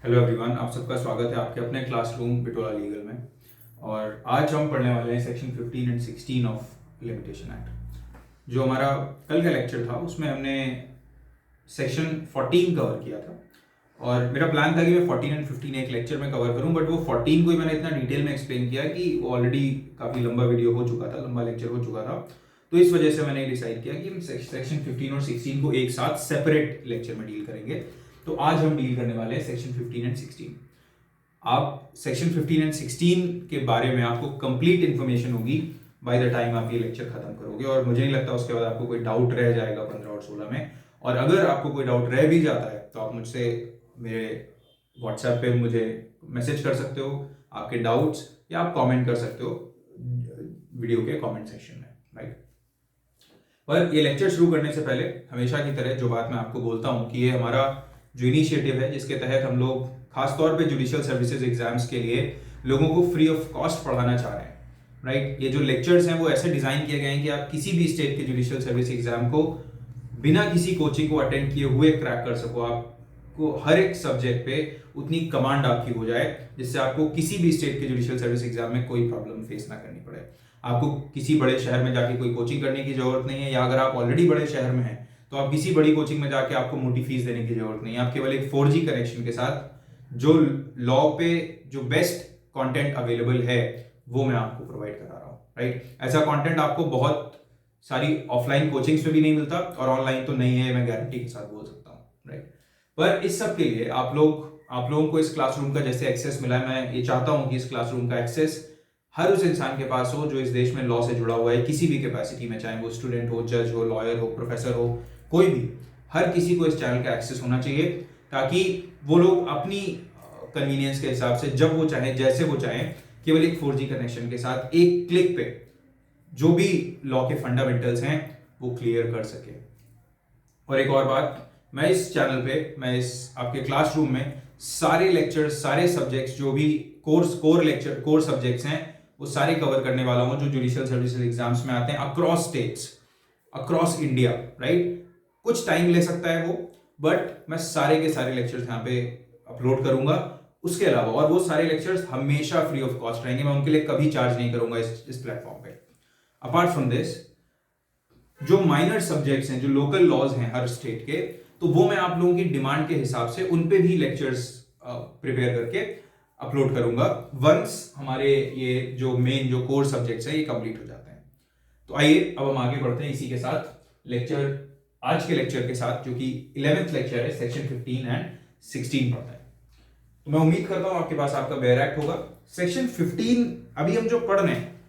Hello everyone, आप सबका स्वागत है आपके अपने क्लासरूम पिटोला लीगल में। और आज हम पढ़ने वाले हैं section 15 and 16 of limitation act. जो हमारा कल का लेक्चर था उसमें हमने सेक्शन 14 कवर किया था और मेरा प्लान था कि मैं 14 एंड 15 एक लेक्चर में कवर करूं, बट वो 14 को ही मैंने इतना डिटेल में एक्सप्लेन किया कि वो ऑलरेडी काफ़ी लंबा वीडियो हो चुका था, लंबा लेक्चर हो चुका था। तो इस वजह से मैंने डिसाइड किया कि हम सेक्शन 15 और 16 को एक साथ सेपरेट लेक्चर में डील करेंगे। तो आज हम डील करने वाले हैं सेक्शन 15 एंड 16। आप सेक्शन 15 एंड 16 के बारे में आपको कंप्लीट इन्फॉर्मेशन होगी बाय द टाइम आप ये लेक्चर खत्म करोगे, और मुझे नहीं लगता उसके बाद आपको कोई डाउट रह जाएगा 15 और 16 में। और अगर आपको कोई डाउट रह भी जाता है तो आप मुझसे मेरे व्हाट्सएप पे मुझे मैसेज कर सकते हो आपके डाउट्स, या आप कमेंट कर सकते हो वीडियो के कमेंट सेक्शन में, राइट। पर ये लेक्चर शुरू करने से पहले हमेशा की तरह जो बात मैं आपको बोलता हूँ कि ये हमारा जो इनिशिएटिव है जिसके तहत हम लोग खासतौर पे जुडिशियल सर्विसेज एग्जाम्स के लिए लोगों को फ्री ऑफ कॉस्ट पढ़ाना चाह रहे हैं, राइट। ये जो लेक्चर्स हैं वो ऐसे डिजाइन किए गए हैं कि आप किसी भी स्टेट के जुडिशियल सर्विस एग्जाम को बिना किसी कोचिंग को अटेंड किए हुए क्रैक कर सको। आपको हर एक सब्जेक्ट पे उतनी कमांड आपकी हो जाए जिससे आपको किसी भी स्टेट के जुडिशियल सर्विस एग्जाम में कोई प्रॉब्लम फेस ना करनी पड़े। आपको किसी बड़े शहर में जाके कोई कोचिंग करने की जरूरत नहीं है, या अगर आप ऑलरेडी बड़े शहर में हैं तो आप किसी बड़ी कोचिंग में जाके आपको मोटी फीस देने की जरूरत नहीं है। आप केवल एक 4G कनेक्शन के साथ जो लॉ पे जो बेस्ट कंटेंट अवेलेबल है वो मैं आपको प्रोवाइड करा रहा हूँ, राइट। ऐसा कंटेंट आपको बहुत सारी ऑफलाइन कोचिंग्स में भी नहीं मिलता, और ऑनलाइन तो नहीं है, मैं गारंटी के साथ बोल सकता हूँ, राइट। पर इस सब के लिए आप लोगों को इस क्लासरूम का जैसे एक्सेस मिला है, मैं ये चाहता हूँ कि इस क्लासरूम का एक्सेस हर उस इंसान के पास हो जो इस देश में लॉ से जुड़ा हुआ है किसी भी कैपेसिटी में, चाहे वो स्टूडेंट हो, जज हो, लॉयर हो, प्रोफेसर हो, कोई भी, हर किसी को इस चैनल का एक्सेस होना चाहिए, ताकि वो लोग अपनी कन्वीनियंस के हिसाब से जब वो चाहे जैसे वो चाहे केवल एक 4G कनेक्शन के साथ एक क्लिक पे जो भी लॉ के फंडामेंटल्स हैं वो क्लियर कर सके। और एक और बात, मैं इस चैनल पे, मैं इस आपके क्लासरूम में सारे लेक्चर्स, सारे सब्जेक्ट्स जो भी कोर सब्जेक्ट्स हैं वो सारे कवर करने वाला हूं जो जुडिशियल सर्विसेज एग्जाम्स में आते हैं across states, across India, right. कुछ टाइम ले सकता है वो, बट मैं सारे के सारे लेक्चर्स यहाँ पे अपलोड करूंगा। उसके अलावा और वो सारे लेक्चर्स हमेशा फ्री ऑफ कॉस्ट रहेंगे, मैं उनके लिए कभी चार्ज नहीं करूंगा इस प्लेटफॉर्म पे। अपार्ट फ्रॉम दिस, जो माइनर सब्जेक्ट्स हैं, जो लोकल लॉज हैं हर स्टेट के, तो वो मैं आप लोगों की डिमांड के हिसाब से उन पे भी लेक्चर्स प्रिपेयर करके अपलोड करूंगा वंस हमारे ये जो मेन जो कोर सब्जेक्ट्स हैं ये कंप्लीट हो जाते हैं। तो आइए अब हम आगे बढ़ते हैं इसी के साथ लेक्चर, आज के लेक्चर के साथ, जो कि 11th लेक्चर है, सेक्शन 15 एंड 16 पढ़ते हैं। तो मैं उम्मीद करता हूं आपके पास आपका बेयर एक्ट होगा। सेक्शन 15 अभी हम जो पढ़ रहे हैं,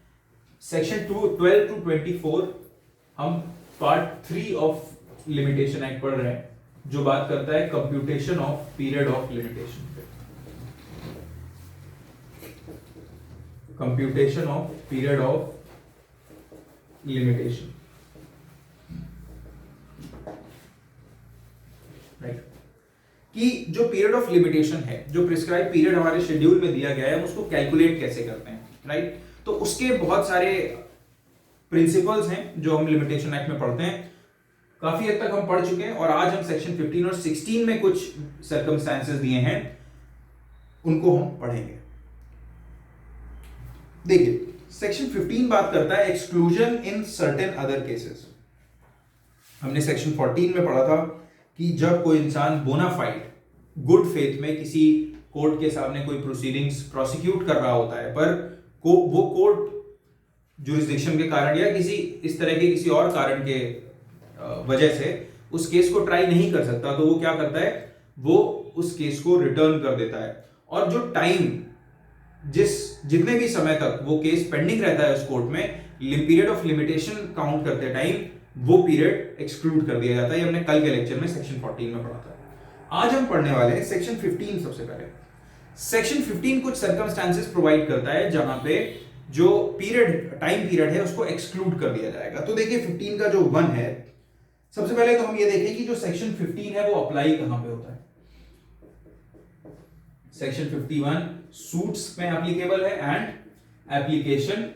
सेक्शन 12 टू 24 हम पार्ट 3 ऑफ लिमिटेशन एक्ट पढ़ रहे हैं, जो बात करता है computation of period of limitation पे। Computation of period of limitation, right. कि जो पीरियड ऑफ लिमिटेशन है, जो प्रिस्क्राइब पीरियड हमारे शेड्यूल में दिया गया है, उसको कैलकुलेट कैसे करते हैं, राइट। तो उसके बहुत सारे प्रिंसिपल्स हैं जो हम लिमिटेशन एक्ट में पढ़ते हैं। काफी हद तक हम पढ़ चुके हैं, और आज हम सेक्शन 15 और 16 में कुछ सर्कमस्टेंसेस दिए हैं, उनको हम पढ़ेंगे। देखिए, सेक्शन 15 बात करता है exclusion in certain other cases. हमने सेक्शन 14 में पढ़ा था कि जब कोई इंसान बोनाफाइड गुड फेथ में किसी कोर्ट के सामने कोई प्रोसीडिंग्स प्रोसिक्यूट कर रहा होता है, पर वो कोर्ट जुरिस्डिक्शन के कारण या किसी इस तरह के किसी और कारण के वजह से उस केस को ट्राई नहीं कर सकता, तो वो क्या करता है, वो उस केस को रिटर्न कर देता है। और जो टाइम, जितने भी समय तक वो केस पेंडिंग रहता है उस कोर्ट में, पीरियड ऑफ लिमिटेशन काउंट करते टाइम वो पीरियड एक्सक्लूड कर दिया जाता है। ये हमने कल के लेक्चर में सेक्शन 14 में पढ़ा था। आज हम पढ़ने वाले हैं सेक्शन 15। सबसे पहले सेक्शन 15 कुछ सर्कमस्टेंसेस प्रोवाइड करता है जहां पे जो टाइम पीरियड है उसको एक्सक्लूड कर दिया जाएगा। तो देखिए 15 का जो 1 है, सबसे पहले तो हम ये देखें कि जो सेक्शन 15 है वो अप्लाई कहां पे होता है। सेक्शन 51 सूट्स में एप्लीकेबल है, and application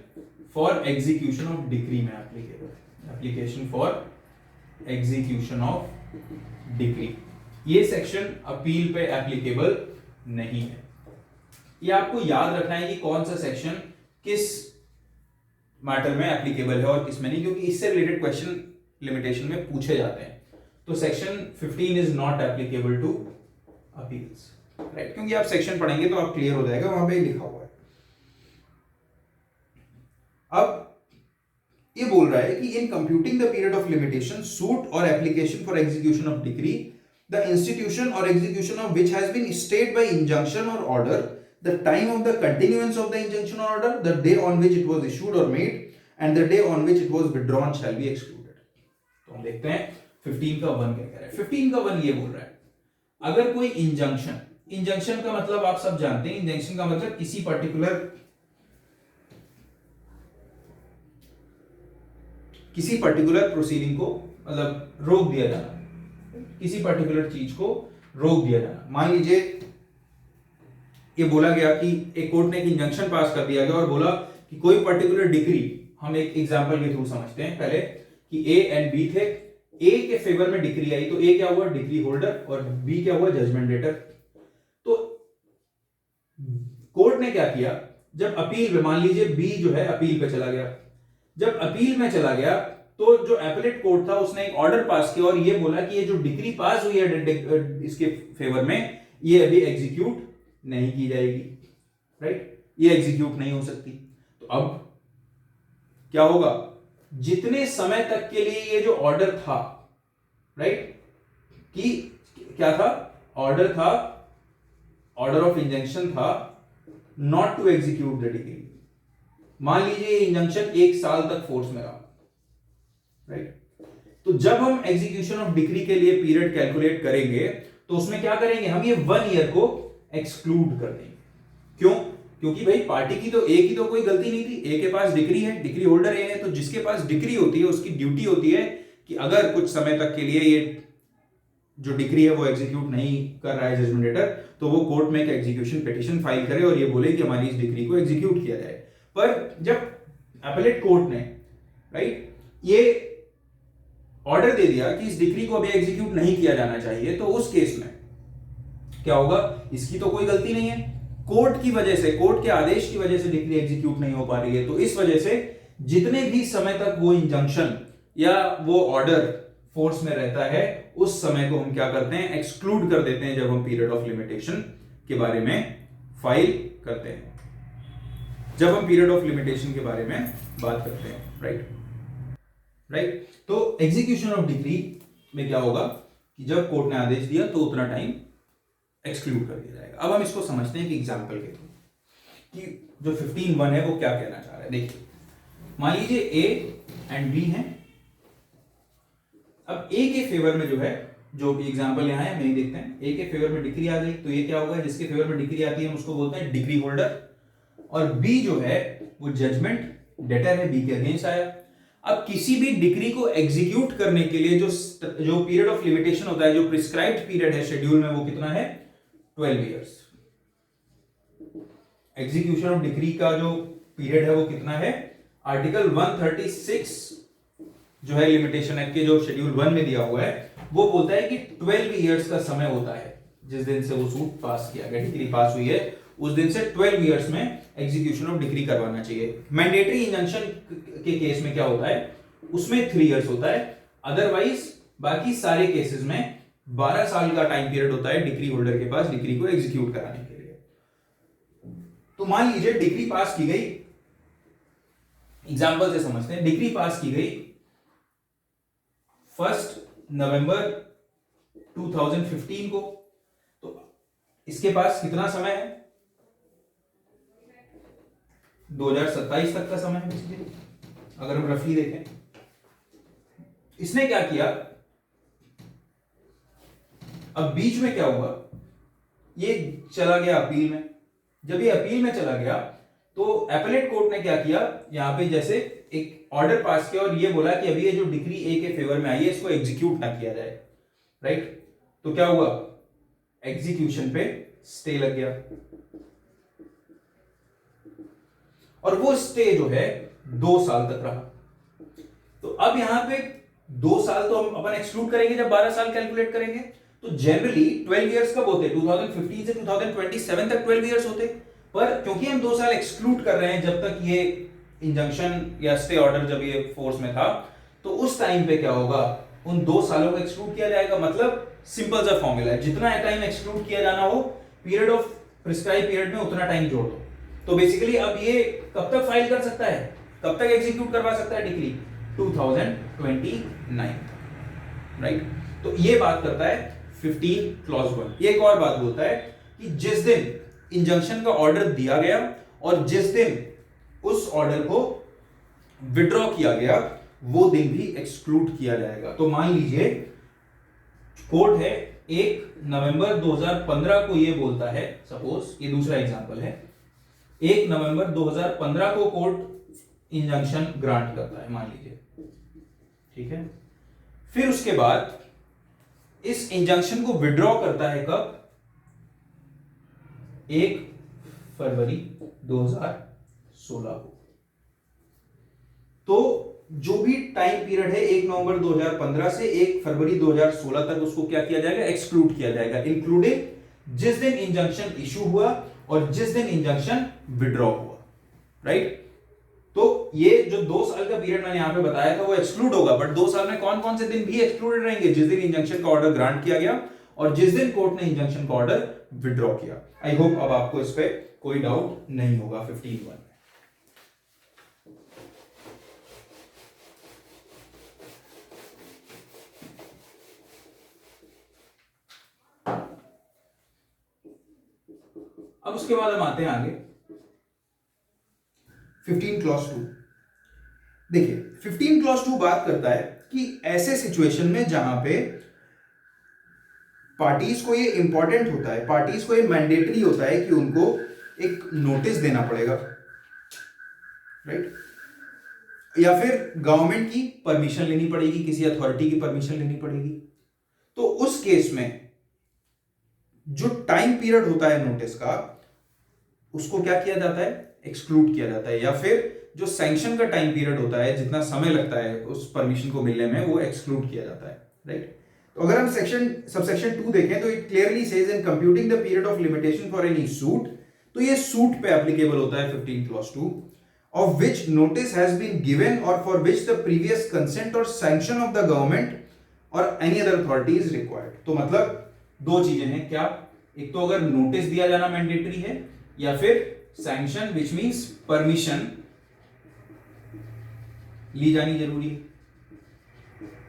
for execution of decree में एप्लीकेबल है। Application for execution of decree, ये सेक्शन अपील पे एप्लीकेबल नहीं है। ये आपको याद रखना है कि कौन सा सेक्शन किस मैटर में एप्लीकेबल है और किस में नहीं, क्योंकि इससे रिलेटेड क्वेश्चन लिमिटेशन में पूछे जाते हैं। तो section 15 is not applicable to appeals, right, क्योंकि आप सेक्शन पढ़ेंगे तो आप क्लियर हो जाएगा, वहां पे लिखा हुआ है। अब ये बोल रहा है कि in computing the period of limitation suit और application for execution of decree the institution और execution of which has been stayed by injunction और order, the time of the continuance of the injunction or order, the day on which it was issued or made, and the day on which it was withdrawn shall be excluded. तो हम देखते हैं 15 का 1 क्या कह रहा है। 15 का 1 ये बोल रहा है, अगर कोई इंजंक्शन, इंजंक्शन का मतलब आप सब जानते हैं, इंजंक्शन का मतलब किसी पर्टिकुलर प्रोसीडिंग को मतलब रोक दिया जाना, किसी पर्टिकुलर चीज को रोक दिया जाना। मान लीजिए ये बोला गया कि एक कोर्ट ने एक इंजंक्शन पास कर दिया गया और बोला कि कोई पर्टिकुलर डिग्री, हम एक एग्जांपल के थ्रू समझते हैं पहले, कि ए एंड बी थे, ए के फेवर में डिग्री आई तो ए क्या हुआ, डिग्री होल्डर, और बी क्या हुआ, जजमेंट डेटर। तो कोर्ट ने क्या किया, जब अपील में, मान लीजिए बी जो है अपील पे चला गया, जब अपील में चला गया तो जो एपेलेट कोर्ट था उसने एक ऑर्डर पास किया और ये बोला कि ये जो डिग्री पास हुई है इसके फेवर में, ये अभी एग्जीक्यूट नहीं की जाएगी, राइट, ये एग्जीक्यूट नहीं हो सकती। तो अब क्या होगा, जितने समय तक के लिए ये जो ऑर्डर था, राइट, कि क्या था, ऑर्डर था, ऑर्डर ऑफ इंजंक्शन था not to execute the decree. मान लीजिए इंजंक्शन 1 साल तक फोर्स में रहा, राइट, तो जब हम एग्जीक्यूशन ऑफ डिग्री के लिए पीरियड कैलकुलेट करेंगे तो उसमें क्या करेंगे, हम ये 1 ईयर को एक्सक्लूड कर देंगे। क्यों, क्योंकि भाई पार्टी की तो ए की तो कोई गलती नहीं थी, ए के पास डिग्री है, डिग्री होल्डर ए है, तो जिसके पास डिग्री होती है उसकी ड्यूटी होती है कि अगर कुछ समय तक के लिए ये जो डिग्री है वो एग्जीक्यूट नहीं कर रहा है जजमेंट डेटर, तो वो कोर्ट में एक एग्जीक्यूशन पिटीशन फाइल करे और ये बोले कि हमारी इस डिग्री को एग्जीक्यूट किया जाए। पर जब एपेलेट कोर्ट ने, राइट, ये ऑर्डर दे दिया कि इस डिग्री को अभी एग्जीक्यूट नहीं किया जाना चाहिए, तो उस केस में क्या होगा, इसकी तो कोई गलती नहीं है, कोर्ट की वजह से, कोर्ट के आदेश की वजह से डिग्री एग्जीक्यूट नहीं हो पा रही है, तो इस वजह से जितने भी समय तक वो इंजंक्शन या वो ऑर्डर फोर्स में रहता है उस समय को हम क्या करते हैं, एक्सक्लूड कर देते हैं जब हम पीरियड ऑफ लिमिटेशन के बारे में फाइल करते हैं, जब हम पीरियड ऑफ लिमिटेशन के बारे में बात करते हैं, राइट। तो एग्जीक्यूशन ऑफ डिग्री में क्या होगा कि जब कोर्ट ने आदेश दिया तो उतना टाइम एक्सक्लूड कर दिया जाएगा। अब हम इसको समझते हैं कि एग्जांपल के थ्रू कि जो 15(1) है वो क्या कहना चाह रहा है। देखिए, मान लीजिए ए एंड बी हैं, अब ए के फेवर में जो है, जो एग्जांपल यहां है हम यही देखते हैं, ए के फेवर में डिग्री आ गई तो ये क्या होगा, जिसके फेवर में डिग्री आती है हम उसको बोलते हैं डिग्री होल्डर, और बी जो है वो जजमेंट डेटर है, बी के अगेंस्ट आया। अब किसी भी डिग्री को एग्जीक्यूट करने के लिए जो पीरियड ऑफ लिमिटेशन होता है, जो प्रिस्क्राइब्ड पीरियड है शेड्यूल में, वो कितना है, 12 इयर्स। एग्जीक्यूशन ऑफ डिग्री का जो पीरियड है वो कितना है, आर्टिकल 136 जो है लिमिटेशन एक्ट के जो शेड्यूल 1 में दिया हुआ है, वो बोलता है कि 12 इयर्स का समय होता है जिस दिन से वो सूट पास किया गया, डिग्री पास हुई है, उस दिन से 12 इयर्स में एग्जीक्यूशन ऑफ डिग्री करवाना चाहिए। मैंडेटरी इंजंक्शन के केस में क्या होता है, उसमें 3 इयर्स होता है, अदरवाइज बाकी सारे केसेस में 12 साल का टाइम पीरियड होता है डिग्री होल्डर के पास डिग्री को एग्जीक्यूट कराने के लिए। तो मान लीजिए डिग्री पास की गई, एग्जांपल से समझते हैं, डिग्री पास की गई 1 नवंबर 2015 को, तो इसके पास कितना समय है, 2027 तक का समय है, अगर हम रफली देखें। इसने क्या किया, अब बीच में क्या हुआ, ये चला गया अपील में, जब ये अपील में चला गया तो एपेलेट कोर्ट ने क्या किया, यहां पे जैसे एक ऑर्डर पास किया और ये बोला कि अभी ये जो डिग्री ए के फेवर में आई है इसको एग्जीक्यूट ना किया जाए, राइट। तो क्या हुआ, एग्जीक्यूशन पे स्टे लग गया, और वो स्टे जो है 2 साल तक रहा। तो अब यहां पे 2 साल तो हम अपन एक्सक्लूड करेंगे जब 12 साल कैलकुलेट करेंगे, तो तो जनरली 12 इयर्स कब होते? 2015 से 2027 तक 12 इयर्स होते, पर क्योंकि हम 2 साल एक्सक्लूड कर रहे हैं जब तक ये इंजंक्शन या स्टे ऑर्डर जब ये फोर्स में था, तो उस टाइम पे क्या होगा, उन 2 सालों को एक्सक्लूड किया जाएगा। मतलब सिंपल सा फॉर्मूला है, जितना टाइम एक्सक्लूड किया जाना हो पीरियड ऑफ प्रिस्क्राइब पीरियड में उतना टाइम जोड़ दो। तो बेसिकली अब ये कब तक फाइल कर सकता है, कब तक एग्जीक्यूट करवा सकता है डिक्री? 2029, राइट। तो ये बात करता है 15 क्लॉज 1। एक और बात बोलता है कि जिस दिन इंजंक्शन का ऑर्डर दिया गया और जिस दिन उस ऑर्डर को विड्रॉ किया गया वो दिन भी एक्सक्लूड किया जाएगा। तो मान लीजिए कोर्ट है 1 नवंबर 2015 को ये बोलता है, सपोज ये दूसरा एग्जांपल है, 1 नवंबर 2015 को कोर्ट इंजंक्शन ग्रांट करता है मान लीजिए, ठीक है। फिर उसके बाद इस इंजंक्शन को विड्रॉ करता है कब? 1 फरवरी 2016 को। तो जो भी टाइम पीरियड है 1 नवंबर 2015 से 1 फरवरी 2016 तक उसको क्या किया जाएगा? एक्सक्लूड किया जाएगा, इंक्लूडिंग जिस दिन इंजंक्शन इशू हुआ और जिस दिन इंजंक्शन विड्रॉ हुआ, राइट। तो ये जो 2 साल का पीरियड मैंने यहां पे बताया था वो एक्सक्लूड होगा, बट 2 साल में कौन कौन से दिन भी एक्सक्लूडेड रहेंगे? जिस दिन इंजंक्शन का ऑर्डर ग्रांट किया गया और जिस दिन कोर्ट ने इंजंक्शन का ऑर्डर विड्रॉ किया। आई होप अब आपको इस पे कोई डाउट नहीं होगा 15(1) में। अब उसके बाद हम आते हैं आगे 15 क्लॉज 2। देखिए 15 क्लॉज 2 बात करता है कि ऐसे सिचुएशन में जहां पे पार्टीज को ये इंपॉर्टेंट होता है, पार्टीज को ये मैंडेटरी होता है कि उनको एक नोटिस देना पड़ेगा, राइट, या फिर गवर्नमेंट की परमिशन लेनी पड़ेगी, किसी अथॉरिटी की परमिशन लेनी पड़ेगी। तो उस केस में जो टाइम पीरियड होता है नोटिस का उसको क्या किया जाता है? एक्सक्लूड किया जाता है, या फिर जो सैंक्शन का टाइम पीरियड होता है, जितना समय लगता है उस परमिशन को मिलने में, वो एक्सक्लूड किया जाता है, राइट। तो अगर हम सबसेक्शन 2 देखें तो it clearly says in computing the period of limitation for any suit, तो ये सूट पे एप्लीकेबल होता है 15 clause 2, of which notice has been given और for which the previous consent और सैंक्शन ऑफ द गवर्नमेंट और any other authority is required. तो मतलब 2 चीजें हैं, क्या? एक तो अगर नोटिस दिया जाना मैंडेटरी है, या फिर सैंक्शन विच मींस परमिशन ली जानी जरूरी है,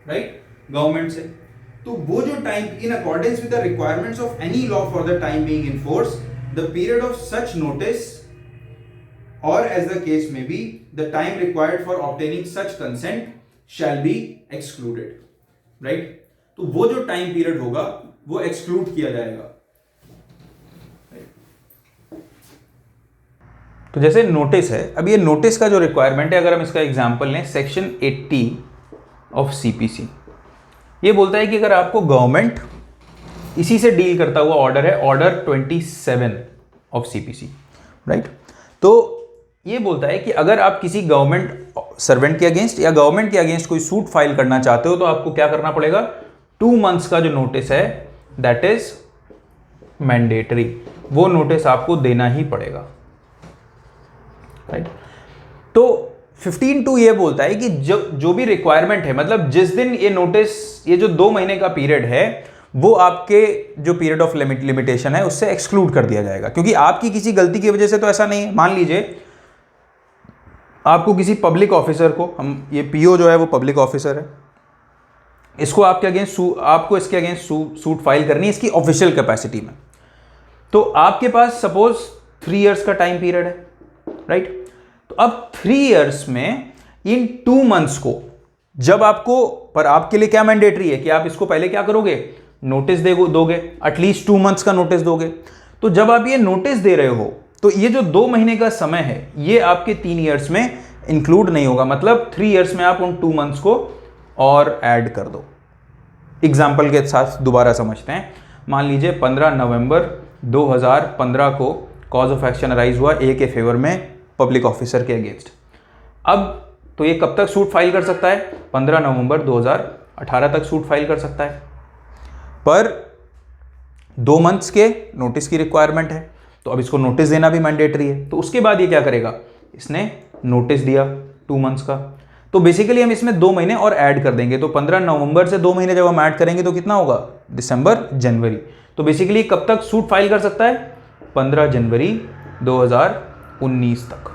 राइट, गवर्नमेंट से। तो वो जो time in accordance with the requirements of any law for the time being in force, the period of such notice और एज द केस में be the time required for obtaining such consent shell be excluded, right. तो वो जो time period होगा वो exclude किया जाएगा। तो जैसे नोटिस है, अब ये नोटिस का जो रिक्वायरमेंट है, अगर हम इसका एग्जांपल लें सेक्शन 80 ऑफ सीपीसी, ये बोलता है कि अगर आपको गवर्नमेंट इसी से डील करता हुआ ऑर्डर है, ऑर्डर 27 ऑफ सीपीसी, राइट। तो ये बोलता है कि अगर आप किसी गवर्नमेंट सर्वेंट के अगेंस्ट या गवर्नमेंट के अगेंस्ट कोई सूट फाइल करना चाहते हो तो आपको क्या करना पड़ेगा? 2 मंथ्स का जो नोटिस है दैट इज मैंडेटरी, वो नोटिस आपको देना ही पड़ेगा, राइट। तो 15(2) ये बोलता है कि जो भी रिक्वायरमेंट है, मतलब जिस दिन ये नोटिस, ये जो 2 महीने का पीरियड है वो आपके जो पीरियड ऑफ लिमिटेशन है उससे एक्सक्लूड कर दिया जाएगा, क्योंकि आपकी किसी गलती की वजह से तो ऐसा नहीं है। मान लीजिए आपको किसी पब्लिक ऑफिसर को, हम ये पीओ जो है वो पब्लिक ऑफिसर है, इसको आपके अगेंस्ट आपको इसके अगेंस्ट सूट फाइल करनी है इसकी ऑफिशियल कैपेसिटी में। तो आपके पास सपोज 3 इयर्स का टाइम पीरियड है, राइट। तो अब 3 इयर्स में इन 2 मंथ्स को जब आपको, पर आपके लिए क्या मैंडेटरी है कि आप इसको पहले क्या करोगे? नोटिस दोगे, एटलीस्ट 2 मंथ्स का नोटिस दोगे। तो जब आप ये नोटिस दे रहे हो तो ये जो 2 महीने का समय है ये आपके 3 इयर्स में इंक्लूड नहीं होगा, मतलब 3 इयर्स में आप उन 2 मंथ्स को और ऐड कर दो। एग्जाम्पल के साथ दोबारा समझते हैं। मान लीजिए 15 नवंबर 2015 को कॉज ऑफ एक्शन अराइज हुआ ए के फेवर में पब्लिक ऑफिसर के अगेंस्ट। अब तो ये कब तक सूट फाइल कर सकता है? 15 नवंबर 2018 तक सूट फाइल कर सकता है। पर 2 मंथ्स के नोटिस की रिक्वायरमेंट है, तो अब इसको नोटिस देना भी मैंडेटरी है। तो उसके बाद ये क्या करेगा, इसने नोटिस दिया 2 मंथ्स का, तो बेसिकली हम इसमें 2 महीने और ऐड कर देंगे। तो 15 नवंबर से 2 महीने जब हम ऐड करेंगे तो कितना होगा, दिसंबर जनवरी। तो बेसिकली कब तक सूट फाइल कर सकता है, 15 जनवरी 2019 तक,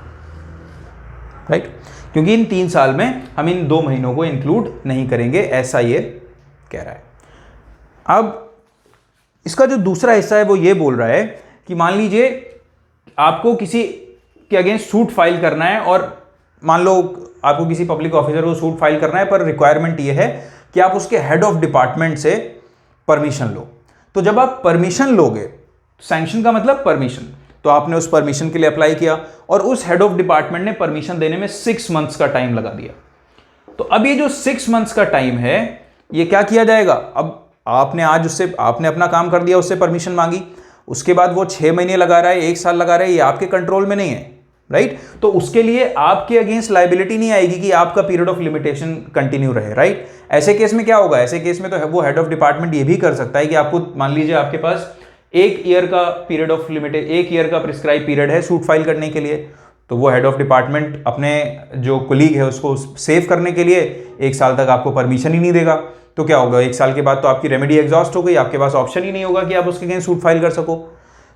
राइट। क्योंकि इन 3 साल में हम इन 2 महीनों को इंक्लूड नहीं करेंगे, ऐसा ये कह रहा है। अब इसका जो दूसरा हिस्सा है वो ये बोल रहा है कि मान लीजिए आपको किसी के अगेंस्ट सूट फाइल करना है, और मान लो आपको किसी पब्लिक ऑफिसर को सूट फाइल करना है, पर रिक्वायरमेंट ये है कि आप उसके हेड ऑफ डिपार्टमेंट से परमिशन लो। तो जब आप परमिशन लोगे, सैंक्शन का मतलब परमिशन, तो आपने उस परमिशन के लिए अप्लाई किया और उस हेड ऑफ डिपार्टमेंट ने परमिशन देने में 6 मंथ्स का टाइम लगा दिया। तो अब ये जो 6 मंथ्स का टाइम है, ये क्या किया जाएगा, अब आपने आज उससे, आपने अपना काम कर दिया, उससे परमिशन मांगी, उसके बाद वो 6 महीने लगा रहा है, 1 साल लगा रहा है, ये आपके कंट्रोल में नहीं है, राइट। तो उसके लिए आपके अगेंस्ट लायबिलिटी नहीं आएगी कि आपका पीरियड ऑफ लिमिटेशन कंटिन्यू रहे, राइट। ऐसे केस में क्या होगा, ऐसे केस में तो वो हेड ऑफ डिपार्टमेंट ये भी कर सकता है कि आपको, मान लीजिए आपके पास 1 ईयर का पीरियड ऑफ लिमिटेड, 1 ईयर का प्रिस्क्राइब पीरियड है सूट फाइल करने के लिए, तो वो हेड ऑफ डिपार्टमेंट अपने जो कोलीग है उसको सेव करने के लिए 1 साल तक आपको परमिशन ही नहीं देगा। तो क्या होगा, 1 साल के बाद तो आपकी रेमेडी एग्जॉस्ट हो गई, आपके पास ऑप्शन ही नहीं होगा कि आप उसके अगेंस्ट सूट फाइल कर सको।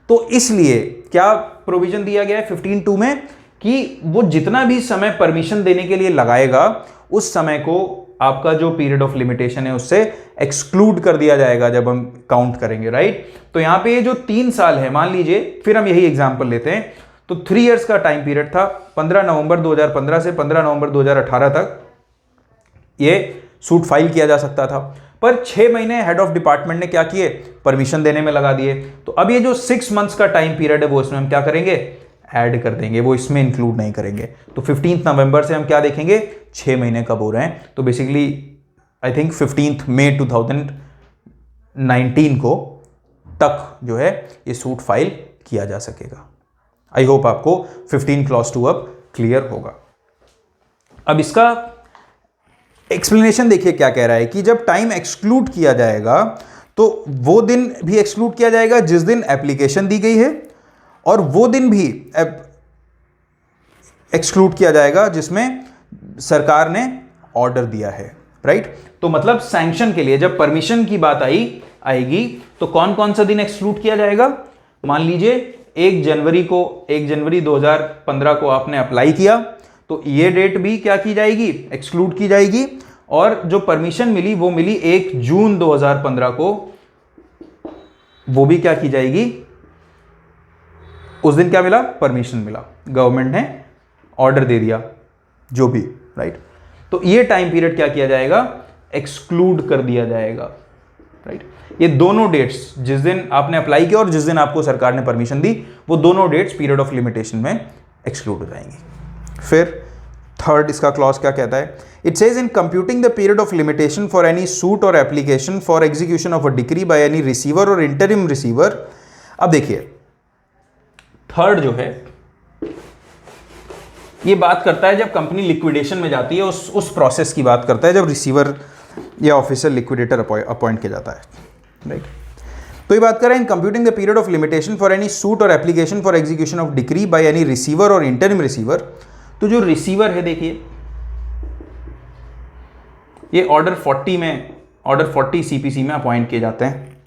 तो इसलिए क्या प्रोविजन दिया गया है 15(2) में कि वो जितना भी समय परमिशन देने के लिए लगाएगा, उस समय को आपका जो पीरियड ऑफ लिमिटेशन है उससे एक्सक्लूड कर दिया जाएगा जब हम काउंट करेंगे, राइट। तो यहां पे ये जो 3 साल है, मान लीजिए, फिर हम यही एग्जांपल लेते हैं, तो 3 इयर्स का टाइम पीरियड था, 15 नवंबर 2015 से 15 नवंबर 2018 तक ये सूट फाइल किया जा सकता था, पर 6 महीने हेड ऑफ डिपार्टमेंट ने क्या किए, परमिशन देने में लगा दिए। तो अब ये जो 6 मंथ्स का टाइम पीरियड है वो इसमें हम क्या करेंगे, ऐड कर देंगे, वो इसमें इंक्लूड नहीं करेंगे। तो 15 नवंबर से हम क्या देखेंगे, 6 महीने कब हो रहे हैं, तो बेसिकली आई थिंक 15 मई 2019 को तक जो है ये सूट फाइल किया जा सकेगा। आई होप आपको 15 क्लॉज 2 अब क्लियर होगा। अब इसका एक्सप्लेनेशन देखिए क्या कह रहा है कि जब टाइम एक्सक्लूड किया जाएगा तो वो दिन भी एक्सक्लूड किया जाएगा जिस दिन एप्लीकेशन दी गई है, और वो दिन भी एक्सक्लूड किया जाएगा जिसमें सरकार ने ऑर्डर दिया है, राइट। तो मतलब सैंक्शन के लिए जब परमिशन की बात आएगी तो कौन कौन सा दिन एक्सक्लूड किया जाएगा, मान लीजिए 1 जनवरी 2015 को आपने अप्लाई किया, तो ये डेट भी क्या की जाएगी, एक्सक्लूड की जाएगी। और जो परमिशन मिली वो मिली 1 जून 2015 को, वो भी क्या की जाएगी, उस दिन क्या मिला, परमिशन मिला, गवर्नमेंट ने ऑर्डर दे दिया जो भी, राइट। तो ये टाइम पीरियड क्या किया जाएगा, एक्सक्लूड कर दिया जाएगा, राइट। ये दोनों डेट्स, जिस दिन आपने अप्लाई किया और जिस दिन आपको सरकार ने परमिशन दी, वो दोनों डेट्स पीरियड ऑफ लिमिटेशन में एक्सक्लूड हो जाएंगी। फिर थर्ड इसका क्लॉज क्या कहता है, it says in computing the period of limitation for any suit और application for execution of a decree by any receiver और इंटरिम रिसीवर। अब देखिए थर्ड जो है ये बात करता है जब कंपनी लिक्विडेशन में जाती है, उस प्रोसेस की बात करता है जब रिसीवर या ऑफिसर लिक्विडेटर अपॉइंट किया जाता है, राइट। तो ये बात कर रहे हैं in computing the period of limitation for any suit और application for execution of decree by any receiver और इंटरिम रिसीवर। तो जो रिसीवर है देखिए, ये ऑर्डर 40 सीपीसी में अपॉइंट किए जाते हैं,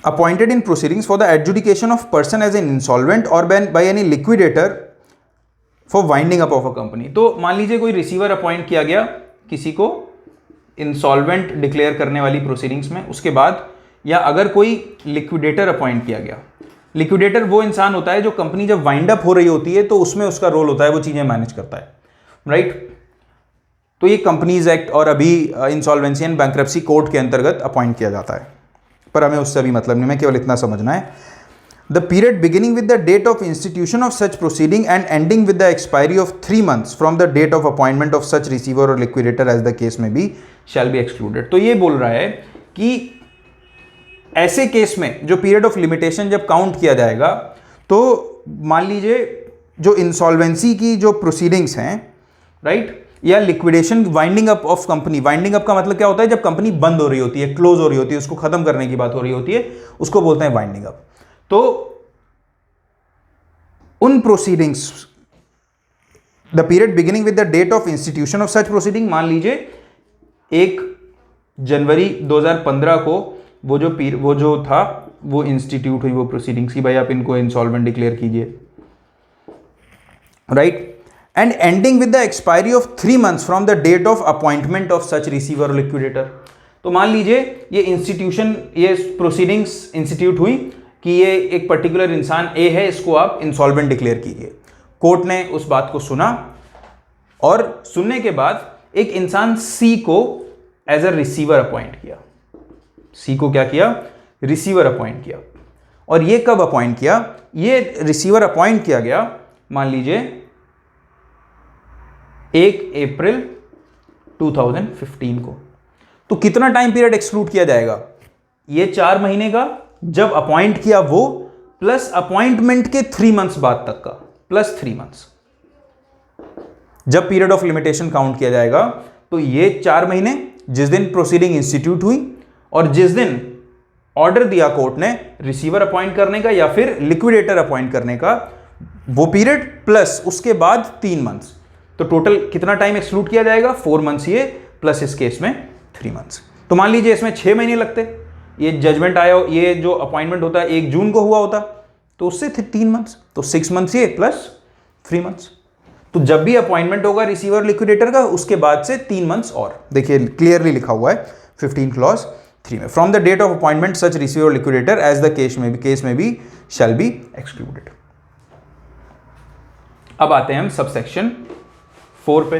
appointed in proceedings for the adjudication of person as an insolvent or by any liquidator for winding up of a company. तो मान लीजिए कोई रिसीवर अपॉइंट किया गया किसी को इंसॉल्वेंट डिक्लेयर करने वाली प्रोसीडिंग्स में, उसके बाद या अगर कोई लिक्विडेटर अपॉइंट किया गया, लिक्विडेटर वो इंसान होता है जो कंपनी जब वाइंड अप हो रही होती है तो उसमें उसका रोल होता है, वो चीजें मैनेज करता है, राइट। तो ये कंपनीज एक्ट और अभी इंसॉल्वेंसी एंड बैंक्रप्सी कोड के अंतर्गत अपॉइंट किया जाता है, पर हमें उससे अभी मतलब नहीं, मैं केवल इतना समझना है। The period beginning with the date of institution of such proceeding and ending with the expiry of 3 months from the date of appointment of such receiver और लिक्विडेटर एज द केस में बी शैल बी एक्सक्लूडेड। तो ये बोल रहा है कि ऐसे case में जो पीरियड ऑफ लिमिटेशन जब काउंट किया जाएगा, तो मान लीजिए जो इंसॉल्वेंसी की जो प्रोसीडिंग्स हैं, राइट, या liquidation, winding up of company. Winding up का मतलब क्या होता है? जब कंपनी बंद हो रही होती है, क्लोज हो रही होती है, उसको खत्म करने की बात हो रही होती है, उसको बोलते हैं वाइंडिंग अप। तो उन proceedings, the period beginning with the date of institution of such proceeding, मान लीजिए 1 जनवरी 2015 को वो जो था वो इंस्टीट्यूट हुई वो प्रोसीडिंग्स की, भाई आप इनको इंसॉल्वेंट डिक्लेयर कीजिए, right. And ending with the expiry of 3 months from the date of appointment of such receiver और लिक्विडेटर। तो मान लीजिए ये इंस्टीट्यूशन, ये प्रोसीडिंग्स इंस्टीट्यूट हुई कि ये एक पर्टिकुलर इंसान ए है, इसको आप इंसॉल्वेंट डिक्लेयर कीजिए। कोर्ट ने उस बात को सुना और सुनने के बाद एक इंसान सी को एज अ रिसीवर अपॉइंट किया। सी को क्या किया? रिसीवर अपॉइंट किया। और ये कब अपॉइंट किया? ये रिसीवर अपॉइंट किया गया मान लीजिए 1 अप्रैल 2015 को। तो कितना टाइम पीरियड एक्सक्लूड किया जाएगा? ये 4 महीने का जब अपॉइंट किया वो, प्लस अपॉइंटमेंट के 3 months बाद तक का, प्लस 3 months जब पीरियड ऑफ लिमिटेशन काउंट किया जाएगा। तो ये 4 महीने जिस दिन प्रोसीडिंग इंस्टीट्यूट हुई और जिस दिन ऑर्डर दिया कोर्ट ने रिसीवर अपॉइंट करने का या फिर लिक्विडेटर अपॉइंट करने का, वो पीरियड प्लस उसके बाद 3 months। तो टोटल कितना टाइम एक्सक्लूड किया जाएगा? 4 months ये, प्लस इस केस में 3 months। तो मान लीजिए इसमें 6 महीने लगते, ये जजमेंट आया, ये जो अपॉइंटमेंट होता है 1 जून को हुआ होता, तो उससे 3 months, तो 6 months ये प्लस 3 months। तो जब भी अपॉइंटमेंट होगा रिसीवर लिक्विडेटर का, उसके बाद से 3 months और। देखिए क्लियरली लिखा हुआ है 15 clause 3 में, from the date of appointment such receiver liquidator as the case में बी शैल बी एक्सक्लूडेड। अब आते हैं हम सबसेक्शन 4 पे।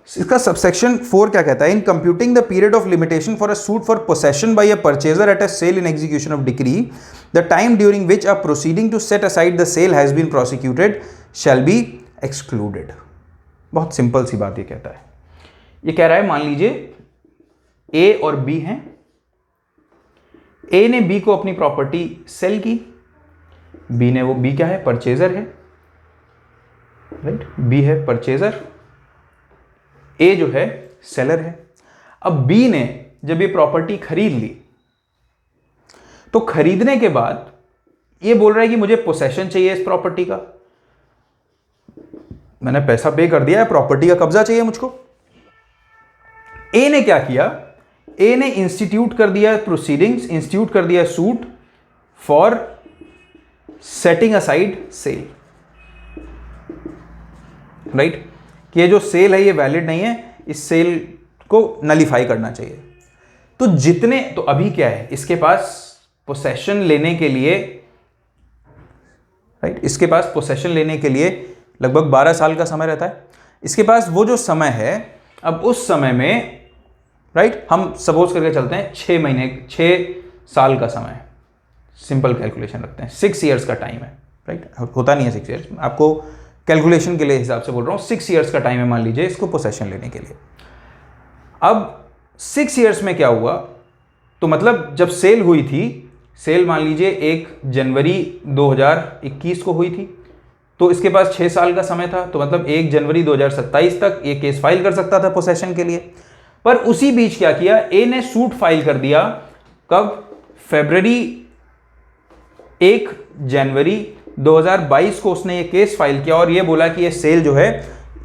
इसका सबसेक्शन 4 क्या कहता है? In computing the period of limitation for a suit for possession by a purchaser at a sale in execution of decree, the time during which a proceeding to set aside the sale has been prosecuted shall be excluded. बहुत simple सी बात ये कहता है। ये कह रहा है मान लीजिए ए और बी हैं, ए ने बी को अपनी प्रॉपर्टी सेल की, बी ने, वो बी क्या है? परचेजर है, राइट। बी है परचेजर, ए जो है सेलर है। अब बी ने जब ये प्रॉपर्टी खरीद ली, तो खरीदने के बाद ये बोल रहा है कि मुझे पोसेशन चाहिए इस प्रॉपर्टी का, मैंने पैसा पे कर दिया है, प्रॉपर्टी का कब्जा चाहिए मुझको। ए ने क्या किया? ए ने इंस्टीट्यूट कर दिया प्रोसीडिंग्स, इंस्टीट्यूट कर दिया suit for setting aside sale, right. कि ये जो सेल है ये वैलिड नहीं है, इस सेल को नलीफाई करना चाहिए। तो जितने, तो अभी क्या है इसके पास पोसेशन लेने के लिए, राइट, इसके पास पोसेशन लेने के लिए लगभग 12 साल का समय रहता है इसके पास। वो जो समय है, अब उस समय में, राइट, हम सपोज करके चलते हैं 6 साल का समय है, सिंपल कैलकुलेशन रखते हैं, 6 years का टाइम है, राइट। होता नहीं है 6 years, आपको कैलकुलेशन के लिए हिसाब से बोल रहा हूँ। 6 years का टाइम है मान लीजिए इसको पोसेशन लेने के लिए। अब 6 years में क्या हुआ? तो मतलब जब सेल हुई थी, सेल मान लीजिए 1 जनवरी 2021 को हुई थी, तो इसके पास 6 साल का समय था, तो मतलब 1 जनवरी 2027 तक ये केस फाइल कर सकता था पोसेशन के लिए। पर उसी बीच क्या किया? ए ने सूट फाइल कर दिया, कब? फरवरी 1 जनवरी 2022 को उसने ये केस फाइल किया और ये बोला कि ये सेल जो है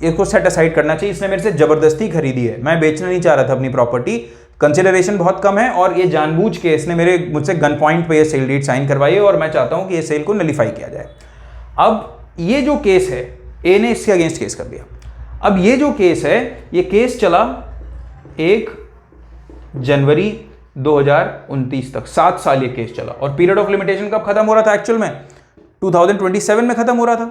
इसको सेट असाइड करना चाहिए, इसने मेरे से जबरदस्ती खरीदी है, मैं बेचना नहीं चाह रहा था अपनी प्रॉपर्टी, कंसिडरेशन बहुत कम है और ये जानबूझ के इसने मुझसे गन पॉइंट पे ये सेल डीड साइन करवाई है और मैं चाहता हूं कि ये सेल को नलीफाई किया जाए। अब ये जो केस है, ए ने इसके अगेंस्ट केस कर दिया। अब ये जो केस है, ये केस चला 1 जनवरी 2029 तक, 7 साल ये केस चला। और पीरियड ऑफ लिमिटेशन कब खत्म हो रहा था? एक्चुअल में 2027 में खत्म हो रहा था।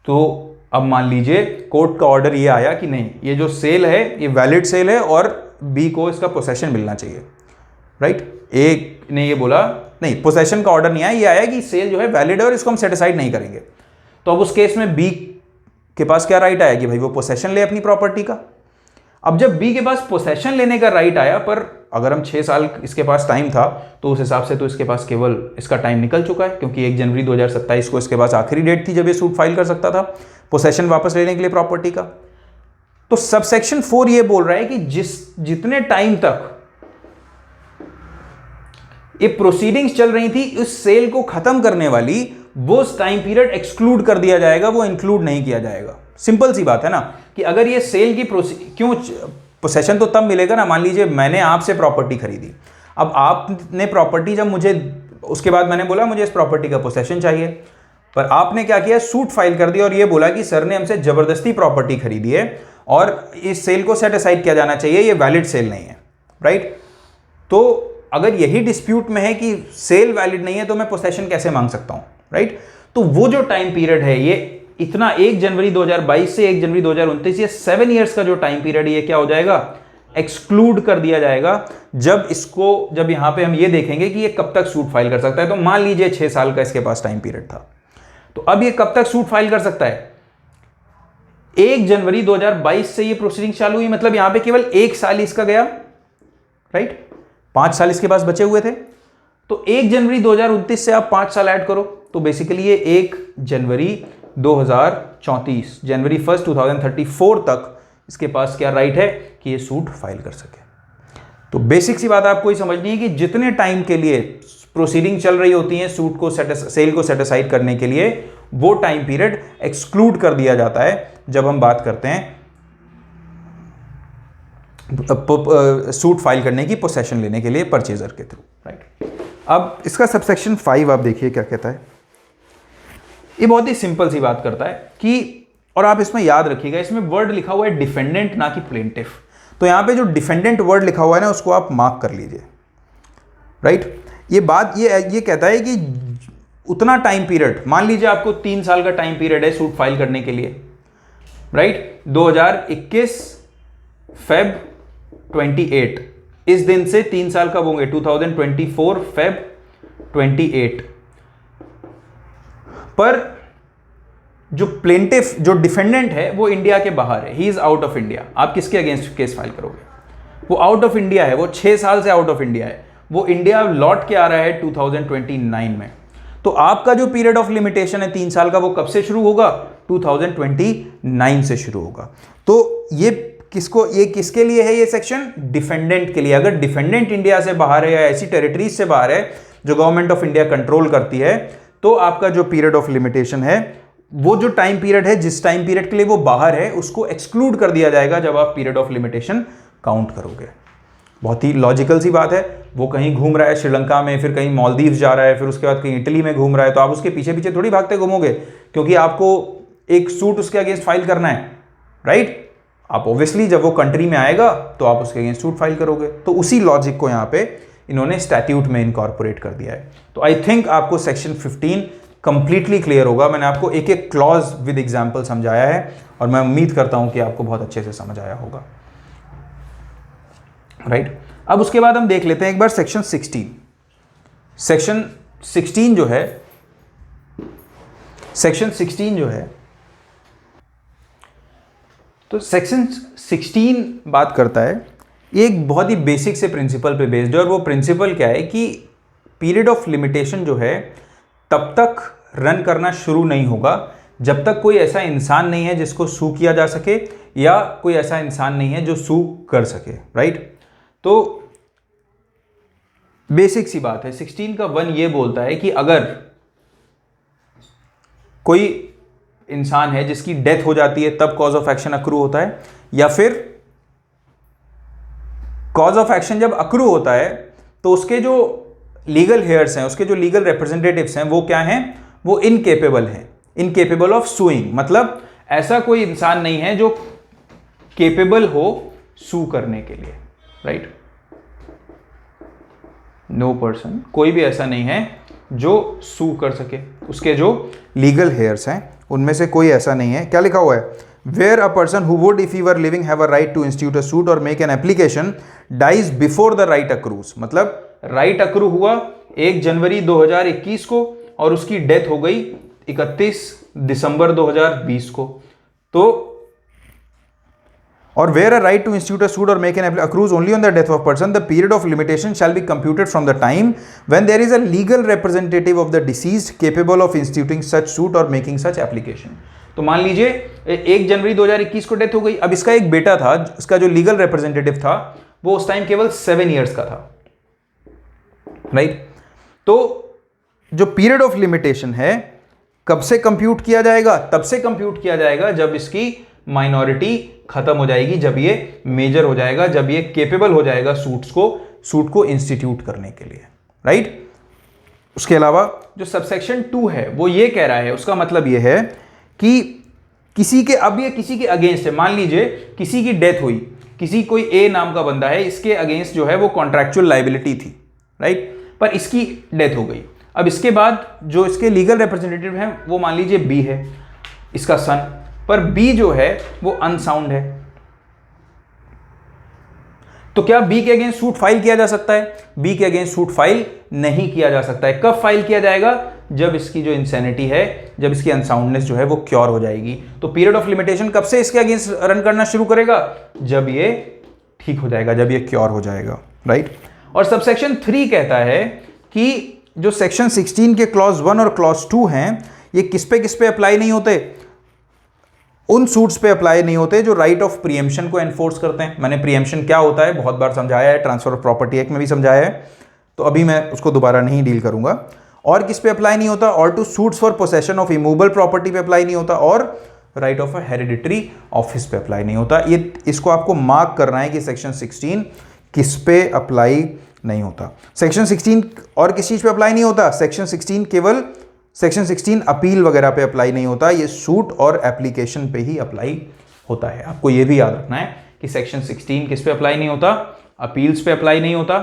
तो अब मान लीजिए कोर्ट का ऑर्डर ये आया कि नहीं, ये जो सेल है ये वैलिड सेल है और बी को इसका पोसेशन मिलना चाहिए, राइट। ए ने ये बोला नहीं, पोसेशन का ऑर्डर नहीं आया, ये आया कि सेल जो है वैलिड है और इसको हम सेटिसाइड नहीं करेंगे। तो अब उस केस में बी के पास क्या राइट आया कि भाई वो पोसेशन ले अपनी प्रॉपर्टी का। अब जब बी के पास पोसेशन लेने का राइट आया, पर अगर हम 6 साल इसके पास टाइम था तो उस हिसाब से तो इसके पास केवल इसका टाइम निकल चुका है, क्योंकि 1 जनवरी 2027 को इसके पास आखिरी डेट थी जब ये सूट फाइल कर सकता था पोसेशन वापस लेने के लिए प्रॉपर्टी का। तो सबसेक्शन 4 ये बोल रहा है कि जितने टाइम तक ये प्रोसीडिंग्स चल रही थी उस सेल को खत्म करने वाली वो टाइम पीरियड एक्सक्लूड कर दिया जाएगा, वो इंक्लूड नहीं किया जाएगा। सिंपल सी बात है ना कि अगर ये सेल की क्यों पोसेशन तो तब मिलेगा ना, मान लीजिए मैंने आपसे प्रॉपर्टी खरीदी, अब आपने प्रॉपर्टी जब मुझे, उसके बाद मैंने बोला मुझे इस प्रॉपर्टी का पोसेशन चाहिए, पर आपने क्या किया, सूट फाइल कर दिया और ये बोला कि सर ने हमसे जबरदस्ती प्रॉपर्टी खरीदी है और इस सेल को सेट असाइड किया जाना चाहिए, ये वैलिड सेल नहीं है, राइट। तो अगर यही डिस्प्यूट में है कि सेल वैलिड नहीं है तो मैं पोसेशन कैसे मांग सकता हूं, राइट। तो वो जो टाइम पीरियड है ये इतना 1 जनवरी 2022 से 1 जनवरी 2029, ये 7 इयर्स का जो टाइम पीरियड है ये क्या हो जाएगा, एक्सक्लूड कर दिया जाएगा। जब यहां पे हम ये देखेंगे कि ये कब तक सूट फाइल कर सकता है, तो मान लीजिए 6 साल का इसके पास टाइम पीरियड था, तो अब ये कब तक सूट फाइल कर सकता है, 1 जनवरी 2022 से ये प्रोसीडिंग चालू हुई, मतलब यहां पे केवल 1 साल इसका गया, राइट। 5 साल इसके पास बचे हुए थे, तो 1 जनवरी 2029 से आप 5 साल ऐड करो तो बेसिकली ये 1 जनवरी 2034, जनवरी 1 2034 तक इसके पास क्या राइट है कि ये सूट फाइल कर सके। तो बेसिक सी बात आपको ही समझनी है कि जितने टाइम के लिए प्रोसीडिंग चल रही होती है सूट को सेल को सेटिसाइड करने के लिए, वो टाइम पीरियड एक्सक्लूड कर दिया जाता है जब हम बात करते हैं सूट फाइल करने की, पोसेशन लेने के लिए परचेजर के थ्रू, राइट। अब इसका सबसेक्शन 5 आप देखिए क्या कहता है। ये बहुत ही सिंपल सी बात करता है कि, और आप इसमें याद रखिएगा इसमें वर्ड लिखा हुआ है डिफेंडेंट ना कि प्लेंटिफ, तो यहां पे जो डिफेंडेंट वर्ड लिखा हुआ है ना उसको आप मार्क कर लीजिए, राइट। ये बात ये कहता है कि उतना टाइम पीरियड, मान लीजिए आपको 3 साल का टाइम पीरियड है सूट फाइल करने के लिए, राइट। 2021 फेब 28, इस दिन से 3 साल कब होंगे, 2024 फेब 28, पर जो प्लेंटिफ जो डिफेंडेंट है वो इंडिया के बाहर है, he is out of India. आप किसके अगेंस्ट केस फाइल करोगे, वो आउट ऑफ इंडिया है, वो 6 साल से आउट ऑफ इंडिया है, वो इंडिया लौट के आ रहा है 2029 में। तो आपका जो पीरियड ऑफ लिमिटेशन है 3 साल का, वो कब से शुरू होगा, 2029 से शुरू होगा। तो ये किसके लिए है ये सेक्शन, डिफेंडेंट के लिए। अगर डिफेंडेंट इंडिया से बाहर है या ऐसी टेरिटरीज से बाहर है जो गवर्नमेंट ऑफ इंडिया कंट्रोल करती है, तो आपका जो पीरियड ऑफ लिमिटेशन है, वो जो टाइम पीरियड है जिस टाइम पीरियड के लिए वो बाहर है, उसको एक्सक्लूड कर दिया जाएगा जब आप पीरियड ऑफ लिमिटेशन काउंट करोगे। बहुत ही लॉजिकल सी बात है। वो कहीं घूम रहा है श्रीलंका में, फिर कहीं मालदीव्स जा रहा है, फिर उसके बाद कहीं इटली में घूम रहा है, तो आप उसके पीछे पीछे थोड़ी भागते घूमोगे, क्योंकि आपको एक सूट उसके अगेंस्ट फाइल करना है, राइट। आप ऑब्वियसली जब वो कंट्री में आएगा तो आप उसके अगेंस्ट सूट फाइल करोगे। तो उसी लॉजिक को यहाँ पे इन्होंने स्टैट्यूट में इनकॉर्पोरेट कर दिया है। तो आई थिंक आपको सेक्शन 15 कंप्लीटली क्लियर होगा। मैंने आपको एक एक क्लॉज विद एग्जांपल समझाया है और मैं उम्मीद करता हूं कि आपको बहुत अच्छे से समझ आया होगा, राइट। अब उसके बाद हम देख लेते हैं एक बार सेक्शन 16। सेक्शन 16 जो है, तो सेक्शन 16 बात करता है, ये एक बहुत ही बेसिक से प्रिंसिपल पे बेस्ड है, और वो प्रिंसिपल क्या है कि पीरियड ऑफ लिमिटेशन जो है तब तक रन करना शुरू नहीं होगा जब तक कोई ऐसा इंसान नहीं है जिसको सू किया जा सके, या कोई ऐसा इंसान नहीं है जो सू कर सके, राइट। तो बेसिक सी बात है। 16 का 1 ये बोलता है कि अगर कोई इंसान है जिसकी डेथ हो जाती है तब कॉज ऑफ एक्शन अक्रू होता है, या फिर कॉज ऑफ एक्शन जब अक्रू होता है तो उसके जो लीगल हेयर्स हैं, उसके जो लीगल रिप्रेजेंटेटिव्स हैं, वो क्या हैं, वो इनकेपेबल हैं, इनकेपेबल ऑफ सूइंग। मतलब ऐसा कोई इंसान नहीं है जो केपेबल हो सू करने के लिए, राइट। नो पर्सन, कोई भी ऐसा नहीं है जो सू कर सके। उसके जो लीगल हेयर्स हैं उनमें से कोई ऐसा नहीं है। क्या लिखा हुआ है, where a person who would if he were living have a right to institute a suit or make an application dies before the right accrues. मतलब राइट अक्रू हुआ 1 जनवरी 2021 को और उसकी डेथ हो गई 31 दिसंबर 2020 को, तो और where a right to institute a suit or make an accrues only on the death of person, the period of limitation shall be computed from the time when there is a legal representative of the deceased capable of instituting such suit or making such application. तो मान लीजिए 1 जनवरी 2021 को death हो गई, अब इसका एक बेटा था, इसका जो लीगल रिप्रेजेंटेटिव था वो उस टाइम केवल 7 ईयर्स का था, राइट। तो जो पीरियड ऑफ लिमिटेशन है कब से कंप्यूट किया जाएगा? तब से कंप्यूट किया जाएगा जब इसकी माइनॉरिटी खत्म हो जाएगी, जब ये मेजर हो जाएगा, जब ये केपेबल हो जाएगा सूट को इंस्टीट्यूट करने के लिए, राइट। उसके अलावा जो सबसेक्शन 2 है वो ये कह रहा है, उसका मतलब ये है कि किसी के अगेंस्ट है, मान लीजिए किसी की डेथ हुई, कोई ए नाम का बंदा है, इसके अगेंस्ट जो है वो कॉन्ट्रैक्चुअल लायबिलिटी थी, राइट, पर इसकी डेथ हो गई। अब इसके बाद जो इसके लीगल रिप्रेजेंटेटिव हैं वो मान लीजिए बी है, इसका सन, पर बी जो है वो अनसाउंड है, तो क्या बी के अगेंस्ट सूट फाइल किया जा सकता है? बी के अगेंस्ट सूट फाइल नहीं किया जा सकता है। कब फाइल किया जाएगा? जब इसकी जो इंसैनिटी है, जब इसकी अनसाउंडनेस जो है वो क्योर हो जाएगी। तो पीरियड ऑफ लिमिटेशन कब से इसके अगेंस्ट रन करना शुरू करेगा? जब ये ठीक हो जाएगा, जब ये क्योर हो जाएगा, राइट। और सबसेक्शन 3 कहता है कि जो सेक्शन 16 के क्लॉज 1 और क्लॉज 2 हैं, ये किस पे अप्लाई नहीं होते? उन सूट्स पे अप्लाई नहीं होते जो राइट ऑफ प्रीएम्पशन को एनफोर्स करते हैं। मैंने प्रीएम्पशन क्या होता है बहुत बार समझाया है, ट्रांसफर ऑफ प्रॉपर्टी एक्ट में भी समझाया है, तो अभी मैं उसको दोबारा नहीं डील करूंगा। और किस पे अप्लाई नहीं होता? और to suits for possession of immovable property पे अप्लाई नहीं होता, और right of a hereditary office पे अप्लाई नहीं होता। ये इसको आपको मार्क करना है कि सेक्शन 16 किस पे अप्लाई नहीं होता। सेक्शन 16 और किस चीज पे अप्लाई नहीं होता? सेक्शन 16 केवल सेक्शन 16 अपील वगैरह पे अप्लाई नहीं होता, ये सूट और एप्लीकेशन पे ही अप्लाई होता है। आपको ये भी याद रखना है कि सेक्शन 16 किस पे अप्लाई नहीं होता? अपील्स पे अप्लाई नहीं होता।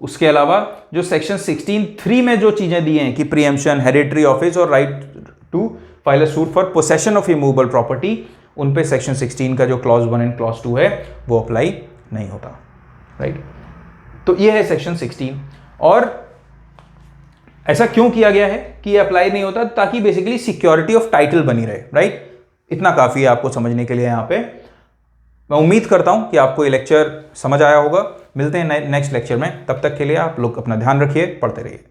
उसके अलावा जो सेक्शन 16(3) में जो चीजें दी हैं कि प्रीएम्पशन, हेरिडिटरी ऑफिस और right to file a suit for possession of immovable property, उन पे सेक्शन 16 का जो क्लॉज 1 एंड क्लॉज 2 है वो अप्लाई नहीं होता, राइट। तो ये है सेक्शन 16। और ऐसा क्यों किया गया है कि ये अप्लाई नहीं होता? ताकि बेसिकली सिक्योरिटी ऑफ टाइटल बनी रहे, राइट। इतना काफी है आपको समझने के लिए यहाँ पे। मैं उम्मीद करता हूं कि आपको ये लेक्चर समझ आया होगा। मिलते हैं नेक्स्ट लेक्चर में, तब तक के लिए आप लोग अपना ध्यान रखिए, पढ़ते रहिए।